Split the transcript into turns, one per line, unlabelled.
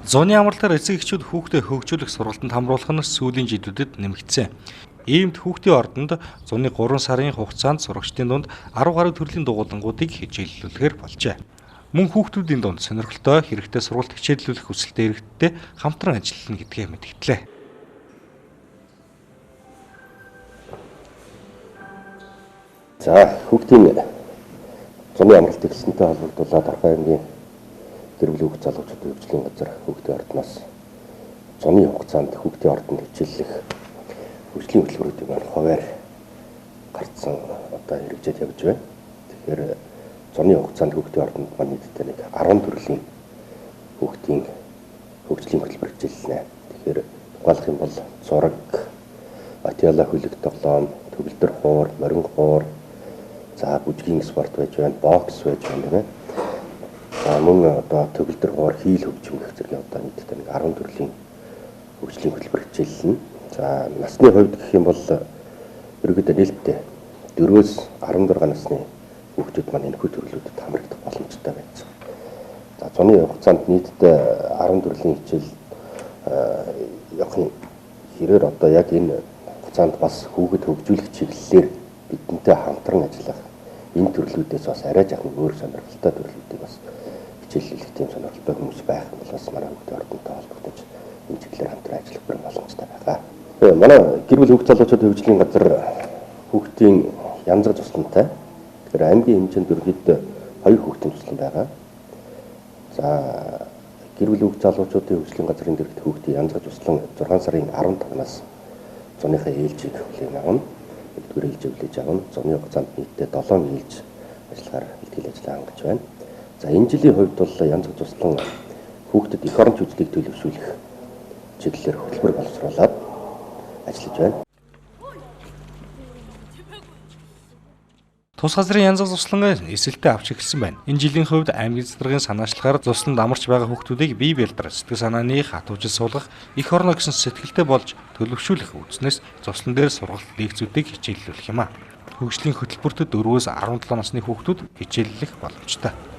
Зуны амралтаар эцэг эхчүүд хүүхдээ хөгжүүлэх сургалтанд хамруулах нь сүүлийн жилүүдэд нэмэгдсэн. Иймд хүүхдийн ордонд зуны 3 сарын хугацаанд сурагчдын дунд 10 гаруй төрлийн дугуулангуудыг хичээллүүлэхээр болжээ. Мөн хүүхдүүдийн дунд сонирхолтой хэрэгтэй сургалт хичээллүүлэх хүсэлтэй иргэдтэй хамтран ажиллана гэдгээ мэдгдлээ.
За хүүхдийн зуны амралтыг хэлсэнтэй холбогдуулаад Арга аймгийн гэр бүлийн хүүхд залуучуудын хөгжлийн газар хүүхдийн ордноос зуны хугацаанд хүүхдийн ордонд хичээллэх хөгжлийн хөтөлбөрүүдийн маань хуваар гарцсан одоо хэрэгжээд явж байна. Тэгэхээр зуны хугацаанд хүүхдийн ордонд маань нийтдээ нэг 10 төрлийн хүүхдийн хөгжлийн хөтөлбөр хичээллэнэ. Тэгэхээр тухайлах юм бол зураг, матиала хөлөг тоглоом, төгөлдөр хуур, морин хуур, за бүжгийн спорт байж байна, бокс байж байна. За мөн одоо төгөлдөр хуур, хийл хөгжим гэх зэрэг одоо нийтдээ нэг 10 төрлийн хөгжлийн хөтөлбөр хичээллэнэ. За насны хувьд гэх юм бол ерөөдөө нээлттэй 4-өөс 16 насны хүүхдүүд маань энэ хөтөлбөрлүүдэд хамрагдах боломжтой байсан. За зуны хугацаанд нийтдээ 10 төрлийн хичээл явахын хэрээр одоо яг энэ хугацаанд бас хүүхэд хөгжүүлэх чиглэлээр бидэнтэй хамтран ажиллах энэ төрлүүдээс бас арай жоохон өөр сонирхолтой төрлүүдийг бас хичээллүүлэх тийм сонирхолтой хүмүүс байх юм бол бас манай хүүхдийн ордонтой холбогдож энэ чиглэлээр хамтран ажиллах бүрэн боломжтой байгаа. Манай гэр бүл хүүхд залуучуудын хөгжлийн газар хүүхдийн янз бүр туслантай. Тэгэхээр аймгийн хэмжээнд ерөнхийдөө 2 хүүхдийн туслан байгаа. За гэр бүл хүүхд залуучуудын хөгжлийн газрын дэргэд хүүхдийн янз бүр туслан 6 сарын 15-наас зуныхаа ээлжийг хүлээн авна. Нэгдүгээр ээлжийг хүлээж авна. Зуны хугацаанд нийтдээ 7 ээлж ажиллагаар бэлтгэл ажиллагаа хангаж байна. За энэ жилийн хувьд бол янз бүр туслан хүүхдэд эх орон чөлөөийг төлөвшүүлэх чиглэлээр хөтөлбөр боловсруулад ажиллаж байна.
Тус газрын янз бүр туслан эсэлтээ авч эхэлсэн байна. Энэ жилийн хувьд аймгийн цэцэргийн санаачлагаар тусланд амарч байгаа хүүхдүүдийг бие бэлдар сэтгэл санааны хатуужил суулгах, эх орно гэсэн сэтгэлтэй болж төлөвшүүлэх үдснээс туслан дээр сургалт лекцүүдийг хичээллүүлэх юм а. Хөгжлийн хөтөлбөртөд 4-өөс 17 насны хүүхдүүд хичээллэх боломжтой.